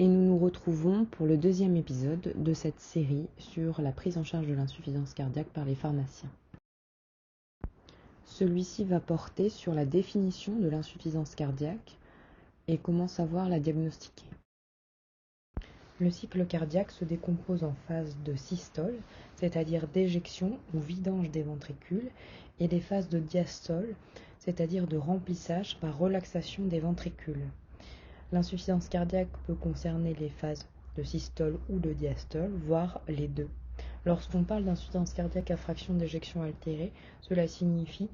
Et nous nous retrouvons pour le deuxième épisode de cette série sur la prise en charge de l'insuffisance cardiaque par les pharmaciens. Celui-ci va porter sur la définition de l'insuffisance cardiaque et comment savoir la diagnostiquer. Le cycle cardiaque se décompose en phases de systole, c'est-à-dire d'éjection ou vidange des ventricules, et des phases de diastole, c'est-à-dire de remplissage par relaxation des ventricules. L'insuffisance cardiaque peut concerner les phases de systole ou de diastole, voire les deux. Lorsqu'on parle d'insuffisance cardiaque à fraction d'éjection altérée, cela signifie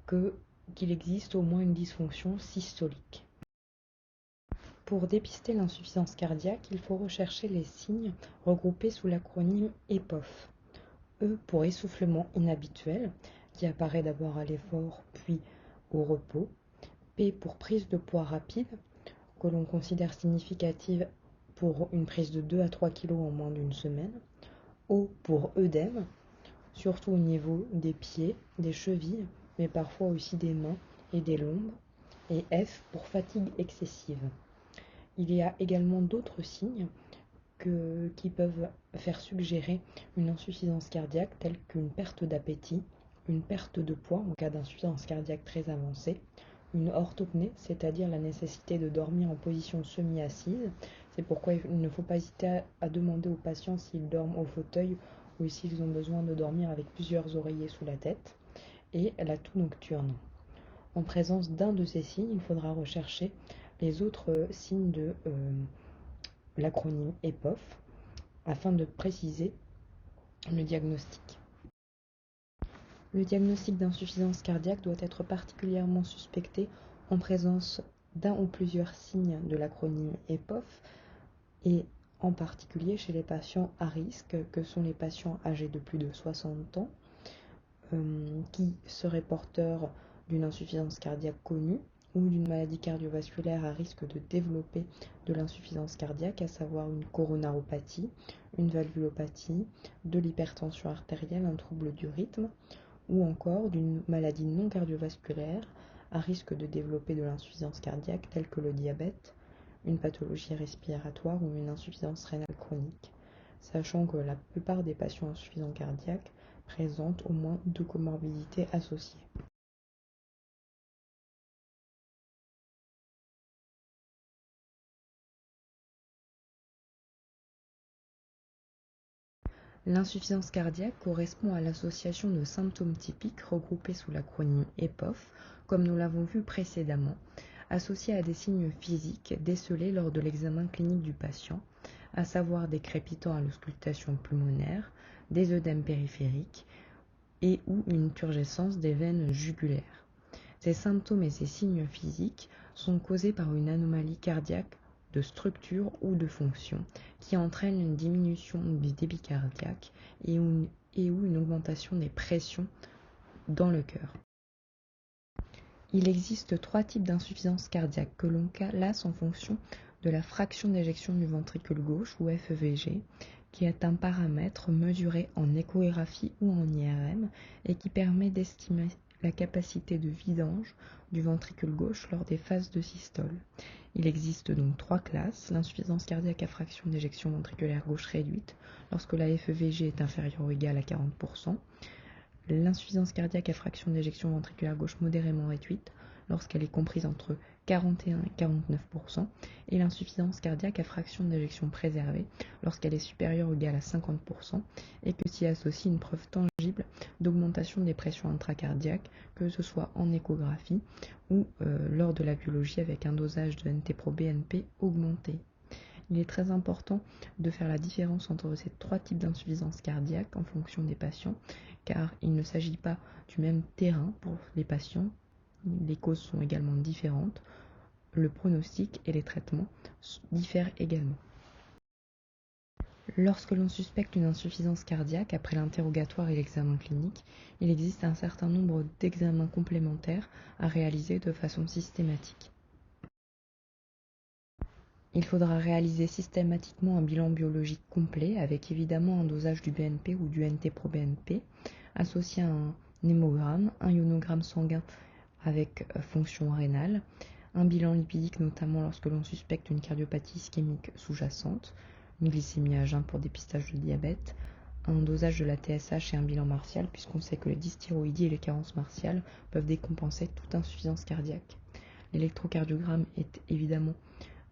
qu'il existe au moins une dysfonction systolique. Pour dépister l'insuffisance cardiaque, il faut rechercher les signes regroupés sous l'acronyme EPOF. E pour essoufflement inhabituel, qui apparaît d'abord à l'effort puis au repos. P pour prise de poids rapide, que l'on considère significative pour une prise de 2 à 3 kg en moins d'une semaine. O pour œdème, surtout au niveau des pieds, des chevilles, mais parfois aussi des mains et des lombes. Et F pour fatigue excessive. Il y a également d'autres signes qui peuvent faire suggérer une insuffisance cardiaque, telle qu'une perte d'appétit, une perte de poids en cas d'insuffisance cardiaque très avancée, une orthopnée, c'est-à-dire la nécessité de dormir en position semi-assise. C'est pourquoi il ne faut pas hésiter à demander aux patients s'ils dorment au fauteuil ou s'ils ont besoin de dormir avec plusieurs oreillers sous la tête, et la toux nocturne. En présence d'un de ces signes, il faudra rechercher les autres signes de l'acronyme EPOF afin de préciser le diagnostic. Le diagnostic d'insuffisance cardiaque doit être particulièrement suspecté en présence d'un ou plusieurs signes de l'acronyme EPOF et en particulier chez les patients à risque, que sont les patients âgés de plus de 60 ans, qui seraient porteurs d'une insuffisance cardiaque connue ou d'une maladie cardiovasculaire à risque de développer de l'insuffisance cardiaque, à savoir une coronaropathie, une valvulopathie, de l'hypertension artérielle, un trouble du rythme, ou encore d'une maladie non cardiovasculaire à risque de développer de l'insuffisance cardiaque, telle que le diabète, une pathologie respiratoire ou une insuffisance rénale chronique, sachant que la plupart des patients insuffisants cardiaques présentent au moins 2 comorbidités associées. L'insuffisance cardiaque correspond à l'association de symptômes typiques regroupés sous l'acronyme EPOF, comme nous l'avons vu précédemment, associés à des signes physiques décelés lors de l'examen clinique du patient, à savoir des crépitants à l'auscultation pulmonaire, des œdèmes périphériques et ou une turgescence des veines jugulaires. Ces symptômes et ces signes physiques sont causés par une anomalie cardiaque de structure ou de fonction qui entraîne une diminution du débit cardiaque et ou une augmentation des pressions dans le cœur. Il existe 3 types d'insuffisance cardiaque que l'on classe en fonction de la fraction d'éjection du ventricule gauche ou FEVG, qui est un paramètre mesuré en échographie ou en IRM et qui permet d'estimer la capacité de vidange du ventricule gauche lors des phases de systole. Il existe donc 3 classes: l'insuffisance cardiaque à fraction d'éjection ventriculaire gauche réduite, lorsque la FEVG est inférieure ou égale à 40%, l'insuffisance cardiaque à fraction d'éjection ventriculaire gauche modérément réduite, lorsqu'elle est comprise entre 41 et 49%, et l'insuffisance cardiaque à fraction d'éjection préservée, lorsqu'elle est supérieure ou égale à 50%, et que s'y associe une preuve tangible d'augmentation des pressions intracardiaques, que ce soit en échographie ou lors de la biologie avec un dosage de NT-proBNP augmenté. Il est très important de faire la différence entre ces 3 types d'insuffisance cardiaque en fonction des patients, car il ne s'agit pas du même terrain pour les patients. Les causes sont également différentes. Le pronostic et les traitements diffèrent également. Lorsque l'on suspecte une insuffisance cardiaque après l'interrogatoire et l'examen clinique, il existe un certain nombre d'examens complémentaires à réaliser de façon systématique. Il faudra réaliser systématiquement un bilan biologique complet avec évidemment un dosage du BNP ou du NT-proBNP, associé à un hémogramme, un ionogramme sanguin avec fonction rénale, un bilan lipidique notamment lorsque l'on suspecte une cardiopathie ischémique sous-jacente, une glycémie à jeun pour dépistage de diabète, un dosage de la TSH et un bilan martial, puisqu'on sait que les dysthyroïdies et les carences martiales peuvent décompenser toute insuffisance cardiaque. L'électrocardiogramme est évidemment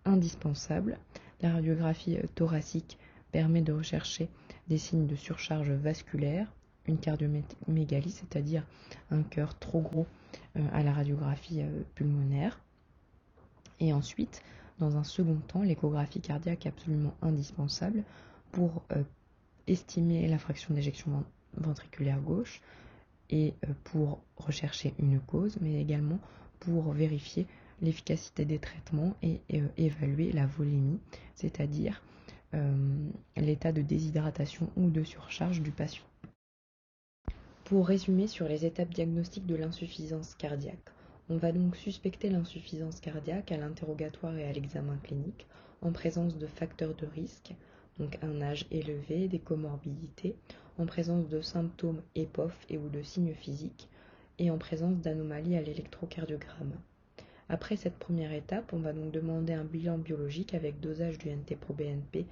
indispensable. La radiographie thoracique permet de rechercher des signes de surcharge vasculaire, une cardiomégalie, c'est-à-dire un cœur trop gros à la radiographie pulmonaire. Et ensuite, dans un second temps, l'échographie cardiaque est absolument indispensable pour estimer la fraction d'éjection ventriculaire gauche et pour rechercher une cause, mais également pour vérifier l'efficacité des traitements et évaluer la volémie, c'est-à-dire l'état de déshydratation ou de surcharge du patient. Pour résumer sur les étapes diagnostiques de l'insuffisance cardiaque, on va donc suspecter l'insuffisance cardiaque à l'interrogatoire et à l'examen clinique en présence de facteurs de risque, donc un âge élevé, des comorbidités, en présence de symptômes EPOF et ou de signes physiques, et en présence d'anomalies à l'électrocardiogramme. Après cette première étape, on va donc demander un bilan biologique avec dosage du NT-proBNP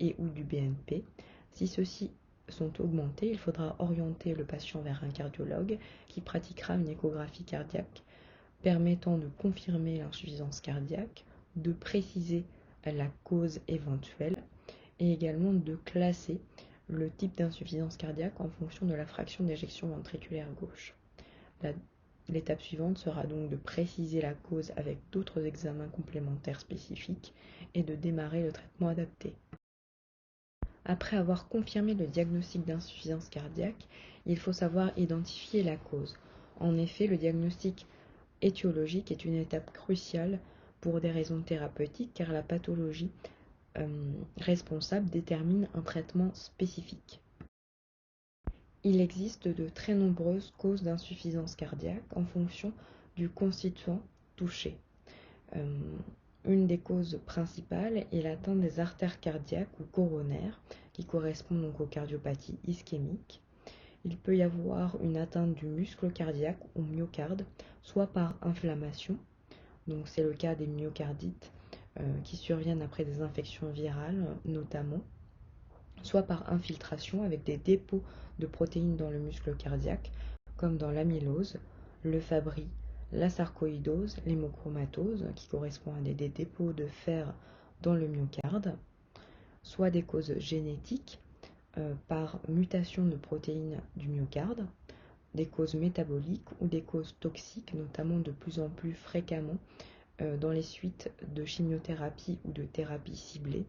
et ou du BNP. Si ceux-ci sont augmentés, il faudra orienter le patient vers un cardiologue qui pratiquera une échographie cardiaque permettant de confirmer l'insuffisance cardiaque, de préciser la cause éventuelle et également de classer le type d'insuffisance cardiaque en fonction de la fraction d'éjection ventriculaire gauche. L'étape suivante sera donc de préciser la cause avec d'autres examens complémentaires spécifiques et de démarrer le traitement adapté. Après avoir confirmé le diagnostic d'insuffisance cardiaque, il faut savoir identifier la cause. En effet, le diagnostic étiologique est une étape cruciale pour des raisons thérapeutiques car la pathologie responsable détermine un traitement spécifique. Il existe de très nombreuses causes d'insuffisance cardiaque en fonction du constituant touché. Une des causes principales est l'atteinte des artères cardiaques ou coronaires qui correspondent donc aux cardiopathies ischémiques. Il peut y avoir une atteinte du muscle cardiaque ou myocarde, soit par inflammation, donc c'est le cas des myocardites qui surviennent après des infections virales notamment, soit par infiltration avec des dépôts de protéines dans le muscle cardiaque, comme dans l'amylose, le fabry, la sarcoïdose, l'hémochromatose, qui correspond à des dépôts de fer dans le myocarde, soit des causes génétiques par mutation de protéines du myocarde, des causes métaboliques ou des causes toxiques, notamment de plus en plus fréquemment dans les suites de chimiothérapie ou de thérapie ciblée,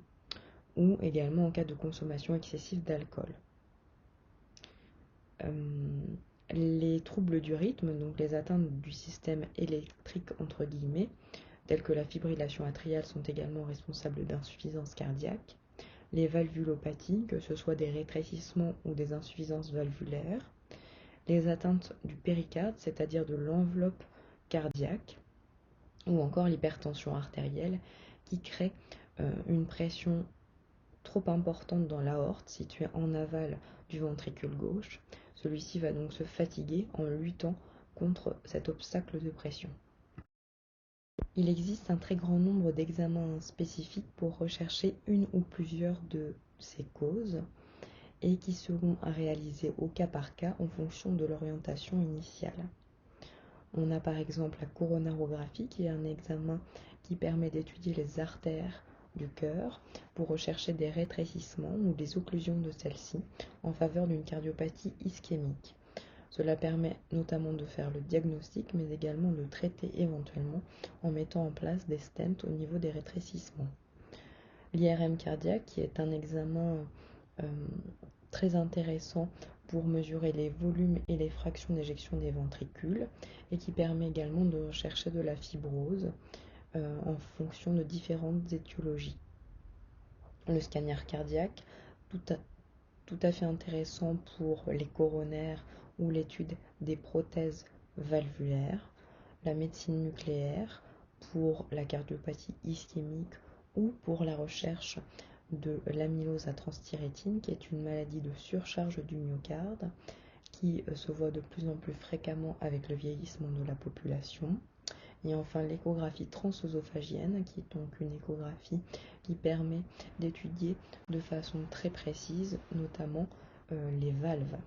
ou également en cas de consommation excessive d'alcool. Les troubles du rythme, donc les atteintes du système électrique entre guillemets, telles que la fibrillation atriale, sont également responsables d'insuffisance cardiaque. Les valvulopathies, que ce soit des rétrécissements ou des insuffisances valvulaires. Les atteintes du péricarde, c'est-à-dire de l'enveloppe cardiaque, ou encore l'hypertension artérielle, qui crée une pression trop importante dans l'aorte située en aval du ventricule gauche. Celui-ci va donc se fatiguer en luttant contre cet obstacle de pression. Il existe un très grand nombre d'examens spécifiques pour rechercher une ou plusieurs de ces causes et qui seront à réaliser au cas par cas en fonction de l'orientation initiale. On a par exemple la coronarographie qui est un examen qui permet d'étudier les artères du cœur pour rechercher des rétrécissements ou des occlusions de celles-ci en faveur d'une cardiopathie ischémique. Cela permet notamment de faire le diagnostic mais également de traiter éventuellement en mettant en place des stents au niveau des rétrécissements. L'IRM cardiaque qui est un examen très intéressant pour mesurer les volumes et les fractions d'éjection des ventricules et qui permet également de rechercher de la fibrose en fonction de différentes étiologies. Le scanner cardiaque, tout à fait intéressant pour les coronaires ou l'étude des prothèses valvulaires, la médecine nucléaire pour la cardiopathie ischémique ou pour la recherche de l'amylose à transthyrétine, qui est une maladie de surcharge du myocarde qui se voit de plus en plus fréquemment avec le vieillissement de la population, Et enfin l'échographie transœsophagienne, qui est donc une échographie qui permet d'étudier de façon très précise, notamment les valves.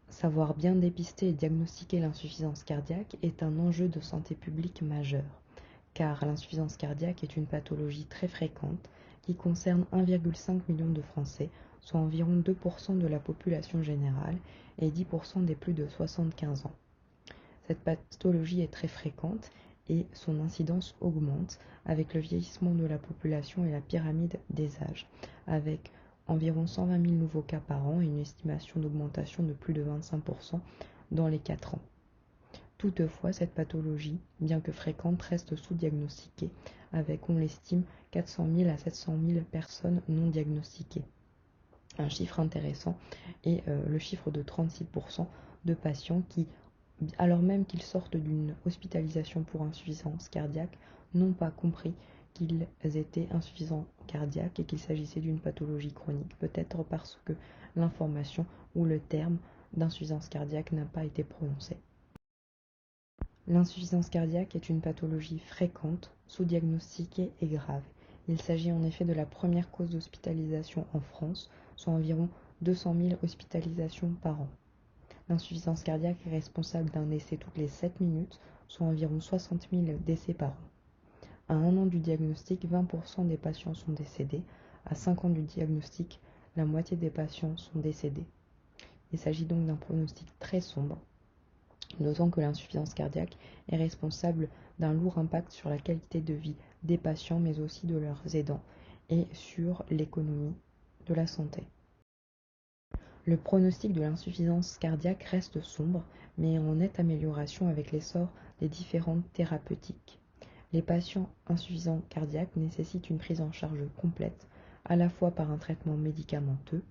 Savoir bien dépister et diagnostiquer l'insuffisance cardiaque est un enjeu de santé publique majeur, car l'insuffisance cardiaque est une pathologie très fréquente qui concerne 1,5 million de Français, soit environ 2% de la population générale et 10% des plus de 75 ans. Cette pathologie est très fréquente et son incidence augmente avec le vieillissement de la population et la pyramide des âges, avec environ 120 000 nouveaux cas par an et une estimation d'augmentation de plus de 25% dans les 4 ans. Toutefois, cette pathologie, bien que fréquente, reste sous-diagnostiquée, avec, on l'estime, 400 000 à 700 000 personnes non diagnostiquées. Un chiffre intéressant est le chiffre de 36% de patients qui, alors même qu'ils sortent d'une hospitalisation pour insuffisance cardiaque, n'ont pas compris qu'ils étaient insuffisants cardiaques et qu'il s'agissait d'une pathologie chronique, peut-être parce que l'information ou le terme d'insuffisance cardiaque n'a pas été prononcé. L'insuffisance cardiaque est une pathologie fréquente, sous-diagnostiquée et grave. Il s'agit en effet de la première cause d'hospitalisation en France, soit environ 200 000 hospitalisations par an. L'insuffisance cardiaque est responsable d'un décès toutes les 7 minutes, soit environ 60 000 décès par an. À 1 an du diagnostic, 20% des patients sont décédés. À 5 ans du diagnostic, la moitié des patients sont décédés. Il s'agit donc d'un pronostic très sombre, d'autant que l'insuffisance cardiaque est responsable d'un lourd impact sur la qualité de vie des patients, mais aussi de leurs aidants, et sur l'économie de la santé. Le pronostic de l'insuffisance cardiaque reste sombre, mais en nette amélioration avec l'essor des différentes thérapeutiques. Les patients insuffisants cardiaques nécessitent une prise en charge complète, à la fois par un traitement médicamenteux,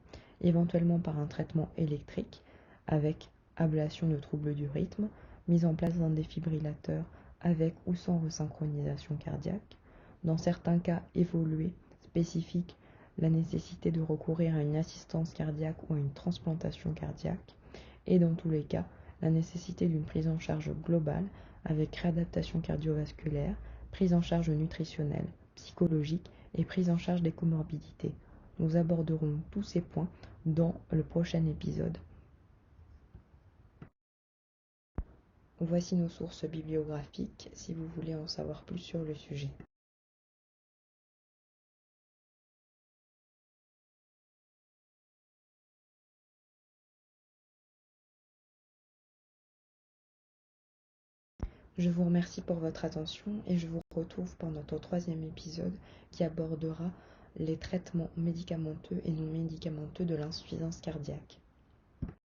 éventuellement par un traitement électrique, avec ablation de troubles du rythme, mise en place d'un défibrillateur avec ou sans resynchronisation cardiaque, dans certains cas évolués, spécifiques, la nécessité de recourir à une assistance cardiaque ou à une transplantation cardiaque, et dans tous les cas, la nécessité d'une prise en charge globale avec réadaptation cardiovasculaire, prise en charge nutritionnelle, psychologique et prise en charge des comorbidités. Nous aborderons tous ces points dans le prochain épisode. Voici nos sources bibliographiques si vous voulez en savoir plus sur le sujet. Je vous remercie pour votre attention et je vous retrouve pour notre 3e épisode qui abordera les traitements médicamenteux et non médicamenteux de l'insuffisance cardiaque.